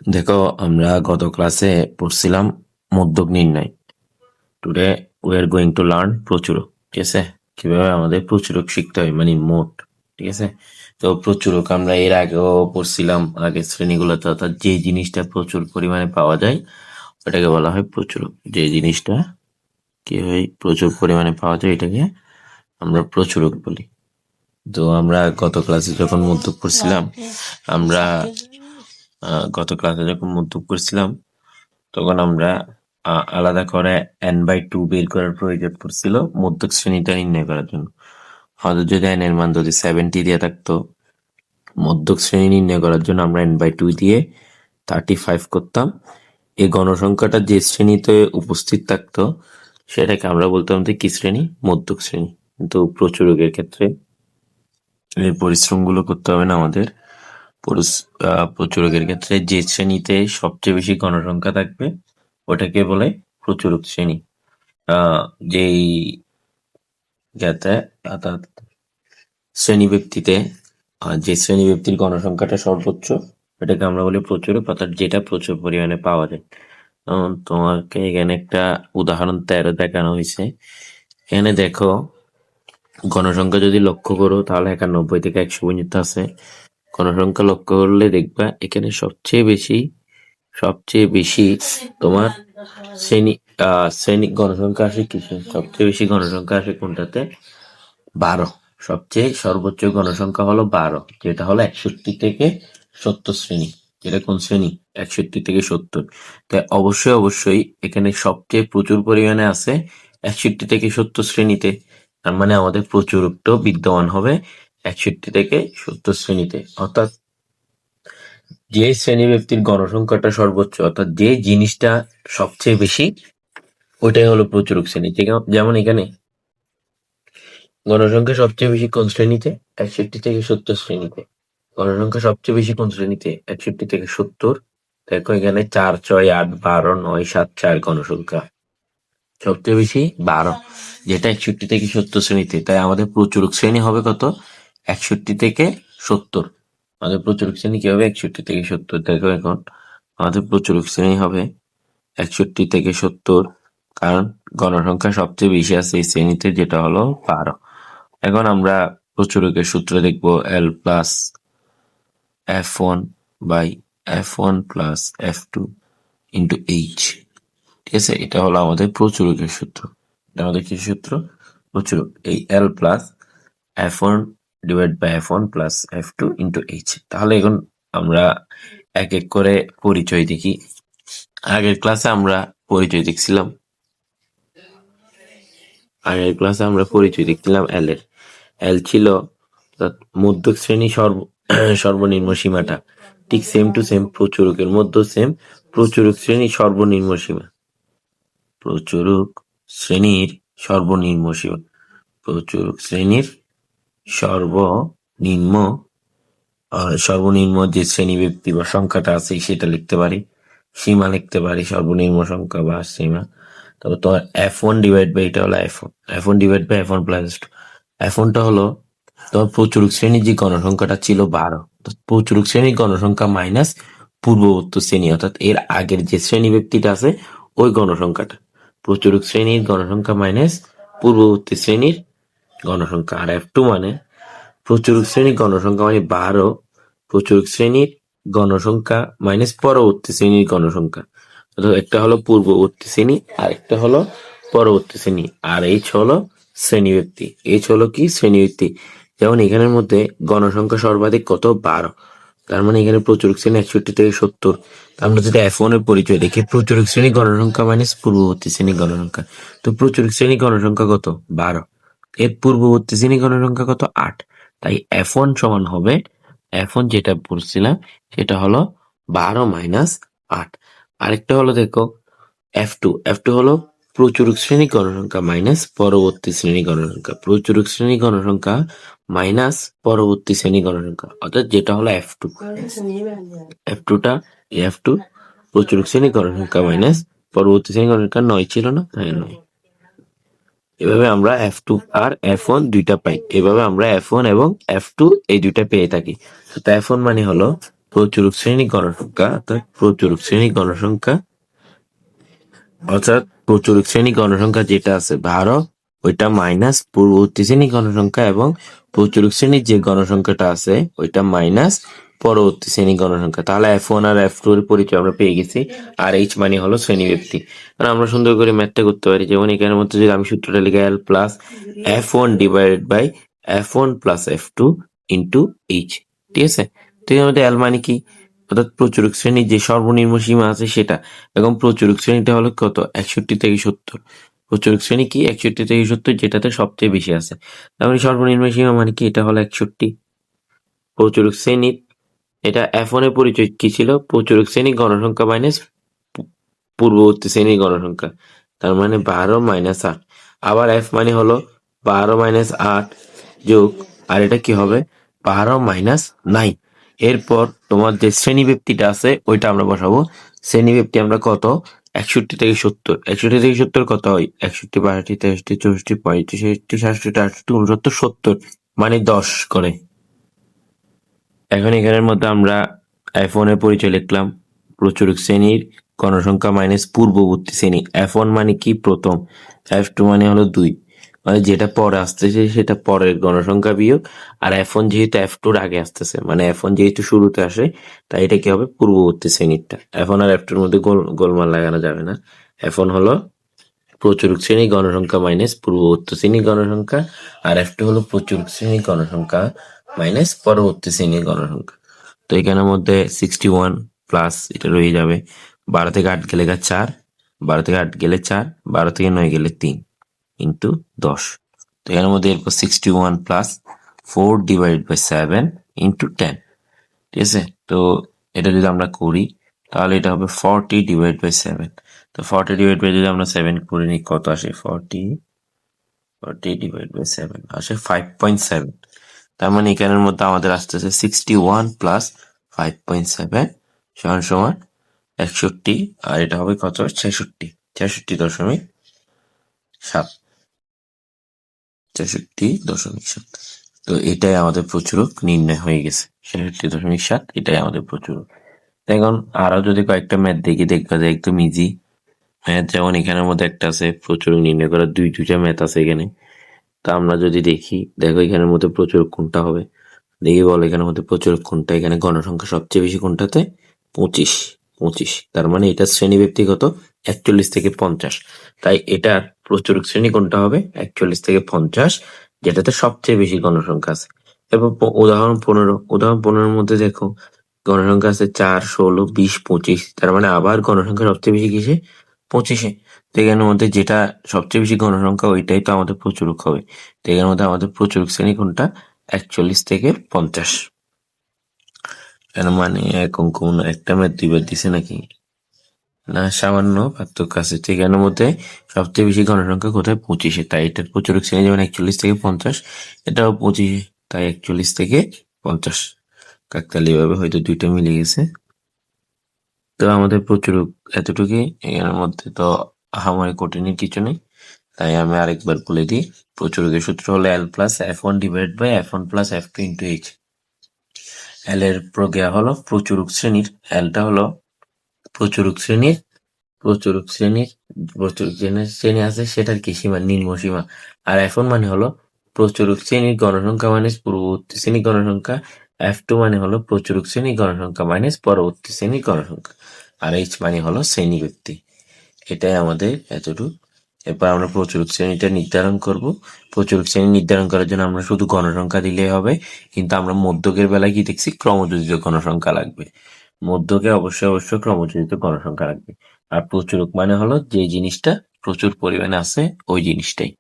দেখো, আমরা গত ক্লাসে পড়ছিলাম মধ্যক নির্ণয়। Today we are going to learn প্রচুরক। ঠিক আছে, কিভাবে আমাদের প্রচুরক শিখতে হয়, মানে মোট। ঠিক আছে, তো প্রচুরক আমরা এর আগেও পড়ছিলাম আগের শ্রেণীগুলোতে। অর্থাৎ যে জিনিসটা প্রচুর পরিমাণে পাওয়া যায় ওটাকে বলা হয় প্রচুরক। যে জিনিসটা কি হয়, প্রচুর পরিমাণে পাওয়া যায় এটাকে আমরা প্রচুরক বলি। তো আমরা গত ক্লাসে যখন মধ্যক পড়ছিলাম আমরা গত ক্লাসে যখন মধ্যক করছিলাম তখন আমরা আলাদা করে n/2 বের করার প্রয়োজন পড়ছিল মধ্যক শ্রেণীটা নির্ণয় করার জন্য। হয়তো যদি n এর মান যদি 70 দিয়ে থাকতো, মধ্যক শ্রেণী নির্ণয় করার জন্য আমরা n/2 দিয়ে 35 করতাম। এই গণসংখ্যাটা যে শ্রেণীতে উপস্থিত থাকতো সেটাকে আমরা বলতাম যে কি শ্রেণী, মধ্যক শ্রেণী। কিন্তু প্রচুরকের ক্ষেত্রে এই পরিশ্রমগুলো করতে হবে না আমাদের। প্রচুরকের ক্ষেত্রে যে শ্রেণীতে সবচেয়ে বেশি গণসংখ্যা থাকবে ওটাকে বলে প্রচুরক শ্রেণী। যেই জ্ঞাতে অর্থাৎ শ্রেণী ব্যক্তিতে যে শ্রেণী ব্যক্তির গণসংখ্যাটা সর্বোচ্চ এটাকে আমরা বলি প্রচুরক, অর্থাৎ যেটা প্রচুর পরিমাণে পাওয়া যায়। তোমাকে এখানে একটা উদাহরণ 13 দেখানো হয়েছে। এখানে দেখো, গণসংখ্যা যদি লক্ষ্য করো তাহলে 91 থেকে 100 পর্যন্ত আছে। গণসংখ্যা লক্ষ্য করলে দেখবা এখানে সবচেয়ে বেশি তোমার শ্রেণী গণসংখ্যা আসে কিসে? সবচেয়ে বেশি গণসংখ্যা আসে কোনটাতে? 12। সবচেয়ে সর্বোচ্চ গণসংখ্যা হলো 12, যেটা হলো 61 থেকে 70 শ্রেণী। যেটা কোন শ্রেণী? 61 থেকে 70। তাই অবশ্যই এখানে সবচেয়ে প্রচুর পরিমাণে আছে 61 থেকে 70 শ্রেণীতে। তার মানে আমাদের প্রচুরত্ব বিদ্যমান হবে 61 থেকে 70 শ্রেণীতে। অর্থাৎ যে শ্রেণী ব্যক্তির গণসংখ্যাটা সর্বোচ্চ, অর্থাৎ যে জিনিসটা সবচেয়ে বেশি, ওইটাই হলো প্রচুরক শ্রেণী। যেমন এখানে গণসংখ্যা সবচেয়ে বেশি কোন শ্রেণীতে? 61 থেকে 70 শ্রেণীতে। গণসংখ্যা সবচেয়ে বেশি কোন শ্রেণীতে? 61 থেকে 70। দেখো এখানে 4, 6, 8, 12, 9, 7, 4 গণসংখ্যা সবচেয়ে বেশি 12, যেটা 61 থেকে 70 শ্রেণীতে। তাই আমাদের প্রচুরক শ্রেণী হবে কত? 61 থেকে 70। আমাদের প্রচুরক শ্রেণী কি হবে? 61 থেকে 70। দেখো এখন আমাদের প্রচুরক শ্রেণী হবে 61 থেকে 70, কারণ গণসংখ্যা সবচেয়ে বেশি আছে এই শ্রেণীতে, যেটা হলো 12। এখন আমরা প্রচুরকের সূত্র দেখব L plus F1 by F1 plus F2 into H। ঠিক আছে, এটা হলো আমাদের প্রচুরকের সূত্র। এটা আমাদের কি সূত্র? প্রচুরক। এই L plus F1 divide by F1 plus F2 into H। তাহলে এখন আমরা এক এক করে পরিচয় দেখি। আগের ক্লাসে আমরা পরিচয় দেখছিলাম L এর। L ছিল মধ্যক শ্রেণী সর্বনিম্ন সীমাটা। ঠিক সেম টু সেম প্রচুরকের মধ্যে সেম প্রচুরক শ্রেণী সর্বনিম্ন সীমা। প্রচুরক শ্রেণীর সর্বনিম্ন সীমা। প্রচুরক শ্রেণীর সর্বনিম্ন যে শ্রেণী ব্যক্তি বা সংখ্যাটা আছে সেটা লিখতে পারি, সীমা লিখতে পারি, সর্বনিম্ন সংখ্যা বা সীমা। তবে তোমার F1 ডিভাইড বাই এটা হলো F1 divide by F1 plus F1টা হলো তোমার প্রচুরক শ্রেণীর যে গণসংখ্যাটা ছিল 12। প্রচুরক শ্রেণীর গণসংখ্যা মাইনাস পূর্ববর্তী শ্রেণী, অর্থাৎ এর আগের যে শ্রেণী ব্যক্তিটা আছে ওই গণসংখ্যাটা। প্রচুরক শ্রেণীর গণসংখ্যা মাইনাস পূর্ববর্তী শ্রেণীর গণসংখ্যা। আর F2 মানে প্রচুরক শ্রেণীর গণসংখ্যা মানে 12, প্রচুরক শ্রেণীর গণসংখ্যা মাইনাস পরবর্তী শ্রেণীর গণসংখ্যা। একটা হলো পূর্ববর্তী শ্রেণী আর একটা হলো পরবর্তী শ্রেণী। আর H হলো শ্রেণী ব্যক্তি। H হলো কি? শ্রেণী ব্যক্তি। যেমন এখানের মধ্যে গণসংখ্যা সর্বাধিক কত? 12। তার মানে এখানে প্রচুরক শ্রেণী 61 থেকে 70। আমরা যদি F1 এর পরিচয় দেখি, প্রচুরক শ্রেণী গণসংখ্যা মাইনাস পূর্ববর্তী শ্রেণী গণসংখ্যা। তো প্রচুরক শ্রেণী গণসংখ্যা কত? 12। এর পূর্ববর্তী শ্রেণী গণসংখ্যা কত? 8। তাই F1 সমান হবে, F1 যেটা পড়ছিলাম সেটা হলো 12 মাইনাস 8। আরেকটা হলো দেখো F2 হলো প্রচুরক শ্রেণী গণসংখ্যা মাইনাস পরবর্তী শ্রেণী গণসংখ্যা। প্রচুরক শ্রেণী গণসংখ্যা মাইনাস পরবর্তী শ্রেণী গণসংখ্যা, অর্থাৎ যেটা হলো F2। F2 প্রচুরক শ্রেণী গণসংখ্যা মাইনাস পরবর্তী শ্রেণী গণসংখ্যা 9 ছিল না? হ্যাঁ, 9। এভাবে আমরা F2 আর F1 দুইটা পাই। এভাবে আমরা F1 এবং F2 এই দুইটা পেয়ে থাকি। তো F1 মানে হলো প্রচুরক শ্রেণী গণসংখ্যা অর্থাৎ প্রচুরক শ্রেণী গণসংখ্যা যেটা আছে 12 ওইটা মাইনাস পূর্ববর্তী শ্রেণী গণসংখ্যা এবং প্রচুরক শ্রেণীর যে গণসংখ্যাটা আছে ওইটা মাইনাস পরবর্তী শ্রেণী গণসংখ্যা। তাহলে F1 আর F2 এর পরিচয় আমরা পেয়ে গেছি। আর H মানে হলো শ্রেণী ব্যক্তি। কারণ আমরা সুন্দর করে ম্যাথটা করতে পারি, যেমন এখানের মধ্যে যদি আমি সূত্রটা লিখি L plus F1 divided by F1 plus F2 into H, ঠিক আছে। তো এর মধ্যে L মানে কি, অর্থাৎ প্রচুরক শ্রেণীর যে সর্বনিম্ন সীমা আছে সেটা, এবং প্রচুরক শ্রেণীটা হলো কত 61 থেকে 70। প্রচুরক শ্রেণী কি 61 থেকে 70, যেটাতে সবচেয়ে বেশি আছে। তাহলে সর্বনিম্ন সীমা মানে কি, এটা হলো 61। প্রচুরক শ্রেণী, এটা F1 এর পরিচয় কি ছিল, প্রচুরক শ্রেণী গণসংখ্যা মাইনাস পূর্ববর্তী শ্রেণীর গণসংখ্যা, তার মানে 12 মাইনাস 8। আবার F মানে হলো 12 মাইনাস 8 যোগ, আর এটা কি হবে 12 মাইনাস 9। এরপর তোমার যে শ্রেণী ব্যক্তিটা আছে ওইটা আমরা বসাবো। শ্রেণী ব্যক্তি আমরা কত, 61 থেকে 70। 61 থেকে 70 কত হয়, 61, 62, 63, 64, 35, 66, 67, 68, 69, 70, মানে 10 করে। এখন এখানের মধ্যে আমরা F1 এর পরিচয় লিখলাম, প্রচুরক শ্রেণীর গণসংখ্যা মাইনাস পূর্ববর্তী শ্রেণী। F1 মানে কি প্রথম, F2 মানে হলো 2, মানে যেটা পরে আসতেছে সেটা পরের গণসংখ্যা বিয়োগ। আর F1 যেহেতু F2 এর আগে আসতেছে, মানে F1 যেহেতু শুরুতে আসে, তাই এটা কি হবে পূর্ববর্তী শ্রেণীরটা। F1 আর F2 এর মধ্যে গোলমাল লাগানো যাবে না। F1 হলো প্রচুরক শ্রেণী গণসংখ্যা মাইনাস পূর্ববর্তী শ্রেণী গণসংখ্যা, আর F2 হলো প্রচুরক শ্রেণী গণসংখ্যা মাইনাস পরবর্তী শ্রেণীর গণসংখ্যা। তো এখানের মধ্যে 61 প্লাস এটা রয়ে যাবে, 12 থেকে 8 গেলে 4, 12 থেকে 8 গেলে 4, 12 থেকে 9 গেলে 3 ইন্টু 10। তো এখানের মধ্যে এরপর 61 প্লাস 4 ডিভাইডেড বাই 7 ইন্টু 10, ঠিক আছে। তো এটা যদি আমরা করি তাহলে এটা হবে 40 ডিভাইড বাই 7। তো 40 ডিভাইড বাই যদি আমরা 7 করে নিই কত আসে, 40 ডিভাইড বাই 7 আসে 5.7। তার মানে এখানের মধ্যে আমাদের আসতেছে 61 প্লাস 5.7 সমান সমান 61, আর এটা হবে কত 66.7, 66.7। তো এটাই আমাদের প্রচুরক নির্ণয় হয়ে গেছে, 66.7, এটাই আমাদের প্রচুরক। এখন আরো যদি কয়েকটা ম্যাথ দেখি, দেখবা যে একদম ইজি ম্যাথ। যেমন এখানের মধ্যে একটা আছে প্রচুরক নির্ণয় করার দুইটা ম্যাথ আছে এখানে। তা আমরা যদি দেখি, দেখো এখানের মধ্যে প্রচুরক কোনটা হবে, দেখি বলো এখানের মধ্যে প্রচুরক কোনটা। এখানে গণসংখ্যা সবচেয়ে বেশি কোনটাতে, 25। তার মানে এটা শ্রেণী ব্যক্তিগত 41 থেকে 50, তাই এটার প্রচুরক শ্রেণী কোনটা হবে 41 থেকে 50, যেটাতে সবচেয়ে বেশি গণসংখ্যা আছে। এরপর উদাহরণ 15, উদাহরণ 15 মধ্যে দেখো গণসংখ্যা আছে 4, 16, 20, 25, তার মানে আবার গণসংখ্যা সবচেয়ে বেশি কিসে, 25-এ। তো এখানের মধ্যে যেটা সবচেয়ে বেশি গণসংখ্যা ওইটাই তো আমাদের প্রচুরক হবে। তো এখানের মধ্যে আমাদের প্রচুরক শ্রেণী কোনটা, 41 থেকে 50। এর মানে এখন কোন একটা ম্যাথ দুইবার দিছে নাকি, না সামান্য পার্থক্য আছে। তো এখানের মধ্যে সবচেয়ে বেশি গণসংখ্যা কোথায়, 25-এ, তাই এটার প্রচুরক শ্রেণী যেমন 41 থেকে 50, এটাও 25, তাই 41 থেকে 50। কাকতালীয় ভাবে হয়তো দুইটা মিলে গেছে। তো আমাদের প্রচুরক এতটুকুই, এর মধ্যে তো আহামরি কঠিনের কিছু নেই, তাই আমি আরেকবার বলে দিই। প্রচুরকের সূত্র হলো L plus F1 divide by F1 plus F2 into H। L এর প্রক্রিয়া হলো প্রচুরক শ্রেণীর, Lটা হলো প্রচুরক শ্রেণীর শ্রেণী আছে সেটার কি সীমা, নিম্ন সীমা। আর F1 মানে হলো প্রচুরক শ্রেণীর গণসংখ্যা মাইনাস পূর্ববর্তী শ্রেণীর গণসংখ্যা। F2 মানে হলো প্রচুরক শ্রেণীর গণসংখ্যা মাইনাস পরবর্তী শ্রেণীর গণসংখ্যা। আর H মানে হলো শ্রেণী ব্যক্তি। এটাই আমাদের এতটুকু। এরপর আমরা প্রচুরক শ্রেণীটা নির্ধারণ করব। প্রচুরক শ্রেণী নির্ধারণ করার জন্য আমরা শুধু গণসংখ্যা দিলেই হবে, কিন্তু আমরা মধ্যকের বেলায় কি দেখছি, ক্রমযোজিত গণসংখ্যা লাগবে। মধ্যকে অবশ্যই ক্রমযোজিত গণসংখ্যা লাগবে। আর প্রচুরক মানে হলো যে জিনিসটা প্রচুর পরিমাণে আছে ওই জিনিসটাই।